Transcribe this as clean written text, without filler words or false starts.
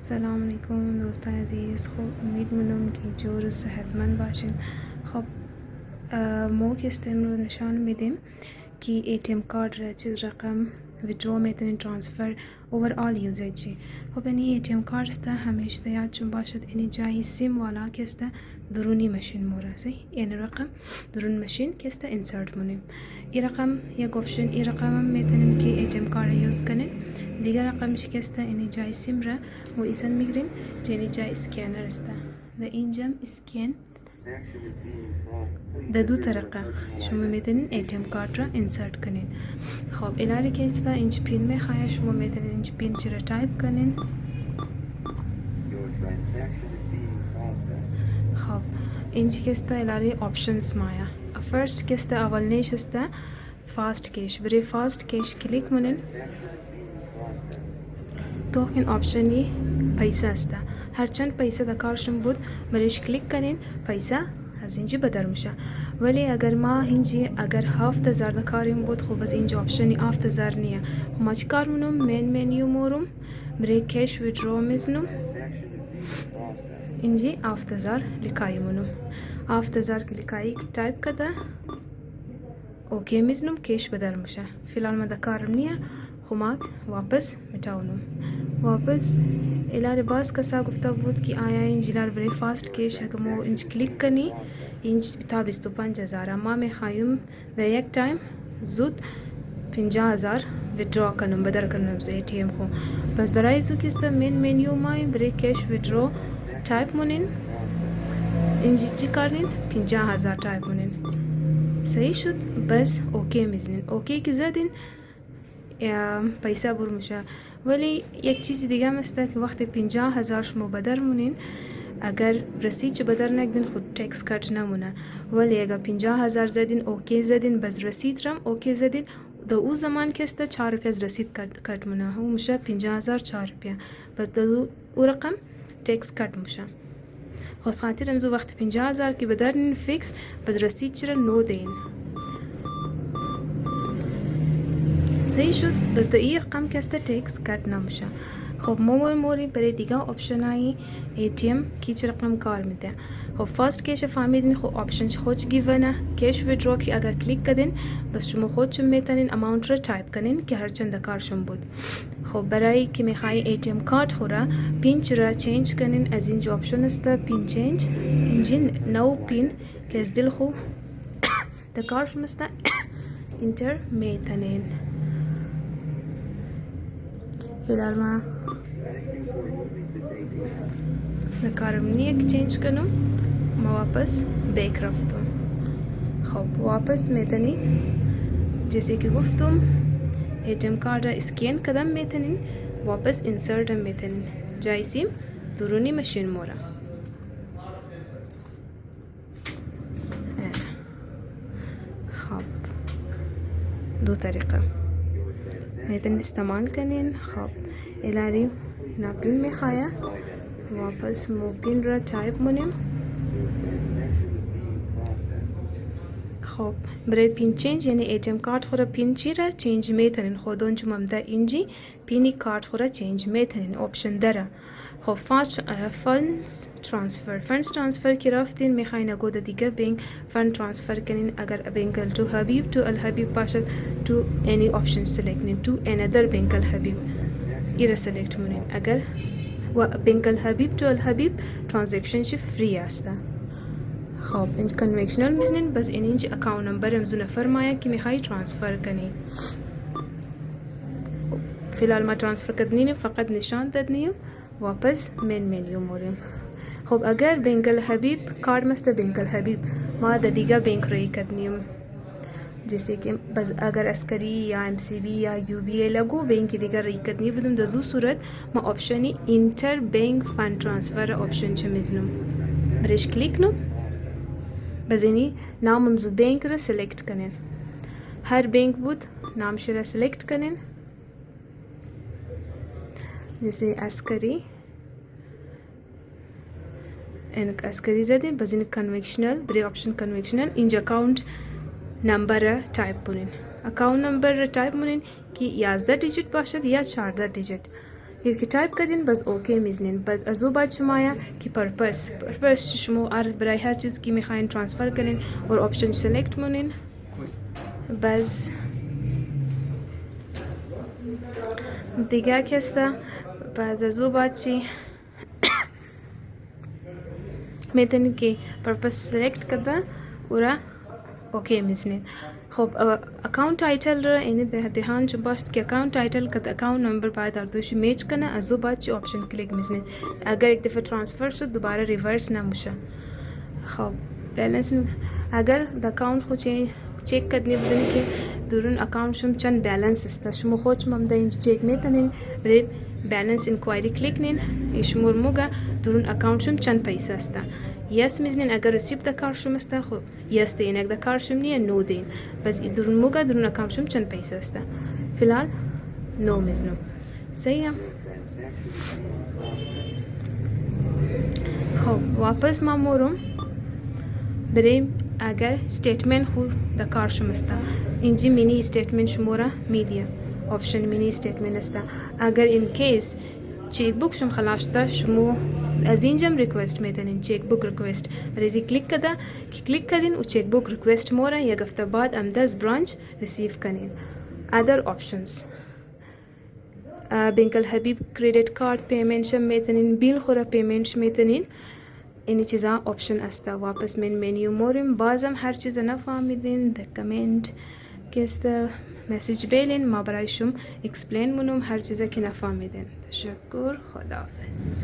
السلام علیکم دوستان عزیز. خب امید منم که جور صحتمند باشین. خب ما که رو نشان میدیم که ATM کارت را چیز رقم withdraw میتونین ترانسفر overall usage. خب این ATM کارت است همیشه یادتون باشد این جای سیم والا که است درونی ماشین مورسی این رقم درون ماشین که است insert مونیم. این رقم یک اپشن این رقم هم میتونیم که ATM کارت یوز کنین. دیگر رقمش که است این جای سیم را ما ایسان میگیریم که این جای اسکینر است و اینجا اسکین در دو طریقه شما میتونین ATM کارت را انسرت کنین. خب الاری که است اینج پین میخواه شما میتونین اینج پین چی را تایپ کنین. خب اینج که است الاری آپشنز مایا فرست که است اول نیش است فاست کش. برای فاست کش کلیک مونین تو این آپشنی پیسه است. هرچند پیسه در کارشون بود برایش کلیک کنین پیسه از اینجا بدر میشه. ولی اگر ما اینجا اگر 7000 در کاریم بود خب از اینجا آپشنی 7000 نیه. ما چی کار مونم منیو مورم برای کش ویدرو میزنم اینجا 7000 لیکایی مونم 7000 لیکایی تایپ کده اوکی میزنم کش بدر میشه. فیلال من در کارم نیه خماک واپس میتونم واپس الار باز کسا گفته بود که آیا اینجا برای فاست کش اگر ما اینج کلیک کنی اینج تا 25000 ما میخوایم در یک تایم زود 50000 ویدرو کنم بدر کنم از ATM خو. پس برای زو که است منیو مای برای کش ویدرو تایپ مونین اینجا چی کردین 50000 تایپ مونین صحیح شد. بس اوکی میزنین اوکی که زدین پیسه بر میشه. ولی یک چیز دیگه هم است که وقتی 50000 شما بدر مونین اگر رسید چه بدر نگدین خود تکس کٹ نمونه. ولی اگر 50000 زدین اوکی زدین بس رسید رم اوکی زدین در او زمان که است 4 روپیه از رسید کٹ مونه همون میشه 50000 4 روپیه بس در او رقم تکس کٹ میشه. خواست خاطر امزو وقت 50000 که بدرین فیکس بس رسید چرا نو دین صحیح شد. بس در این رقم که است تکس کٹ نمیشه. خب موری برای دیگه آپشن های ATM کی چه رقم کار میده. خب فاست کش فهمیدین خب آپشن خودش گیونه کش ویدرو که اگر کلیک کردین بس شما خودشون میتونین اماونت رو تایپ کنین که هرچند کارشون بود. خب برای که میخوای ATM کارت خورا پین چرا چینج کنین از اینجا آپشن است پین چینج اینجا نو پین که از دل خو در کارشون است انتر میتونین. فیلال ما نکارم نیک چینج کنم ما واپس بیک رفتم. خب واپس میتونی جیسے که گفتم ATM کارت را اسکین کدام میتونین واپس انسرت هم میتونین جای سیم درونی ماشین مورا. خب دو طریقه میتونین استعمال کنین. خب الاری ناپین میخواه واپس موپین را تایپ مونیم. خب برای پین چینج یعنی ATM کارت خورا پین چی را چینج میتونین خودون چون ممده اینجی پینی کارت خورا چینج میتونین آپشن داره. خب فندز ترانسفر که رفتین میخواین اگه دیگه بینک فند ترانسفر کنین اگر بانک الحبیب تو الحبیب باشد تو any option select نیم تو another بانک الحبیب ایره select مونین اگر و بانک الحبیب تو الحبیب ترانزکشن شی فری است. خب این کنوکشنال میزنین بس اینجا اکاونت نمبر امزونه فرمایه که میخوای ترانسفر کنی. فیلال ما ترانسفر کردنیم فقط نشان دادنیم واپس منیو موریم. خب اگر بانک الحبیب کارت مست بانک الحبیب ما در دیگه بانک روی کردنیم جیسے که بس اگر اسکری یا MCB یا UBA لگو بانک دیگه روی کردنی بودم در زو صورت ما آپشنی اینتر بانک فند ترانسفر آپشن چه میزنم برش کلیک نم بس اینی نام امزو بانک را سلیکت کنین. هر بانک بود نامش را سلیکت کنین جیسے اسکری اینک اسکری زدین بس این کنوکشنل برای آپشن کنوکشنل اینجا اکاونت نمبر را تایپ کنین. اکاونت نمبر را تایپ کنین که 11 دیجیت باشد یا 14 دیجیت یکی تایپ کردین باز اوکی میزنین. باز از او بعد شما یا که پرپس شما برای هر چیز که میخواین ترانسفر کنین اور آپشن سلکت مونین. باز دیگه کسته باز از او بعد چی میتونین که پرپس سلکت کرده و اوکی میزنین. خب اکاونت تایتل را اینه دهان چه باشد که اکاونت تایتل که اکاونت نمبر باید اردوشی میچ کنه. از او بعد چی آپشن کلیک میزنین. اگر یک دفعه ترانسفر شد دوباره ریورس نموشه. خب بیلنس اگر د اکاونت خود چک کردنی بدونی که درون اکاونت شما چند بیلنس است. شما خود شما هم اینجا چک میتونین برای بیلنس انکوایری کلیک نین. شما موگه درون اکاونت شما چند پیسه است. یس میزنین. اگر رسیب د کار شما است خب یس دین. اگر د کار شما نیه نو دین. بس درون موگه درون اکاونت شما چند پیسه است. فعلا نو میزنم. صحیح. خب واپس ما مورم بریم. اگر استیتمنت خود د کار شما است اینجا مینی استیتمنت شما را میدیم. آپشن مینی استیتمنت است. اگر این کیس چک بوک شما خلاص شما از اینجا ریکوست میتونین چک بوک ریکوست برای کلیک کده که کلیک کردین و چک بوک ریکوست مورا یک هفته بعد ام 10 برانچ ریسیو کنین. other options بانک الحبیب کریدیت کارت پیمنت شم میتونین. بیل خورا پیمنت میتونین. اینی چیزا آپشن است. واپس من منیو موریم. بازم هر چیز نفهمیدین در کامنت که است مسیج بیلین ما برای شما اکسپلین مونم هر چیزا که نفهمیدین. تشکر. خداحافظ.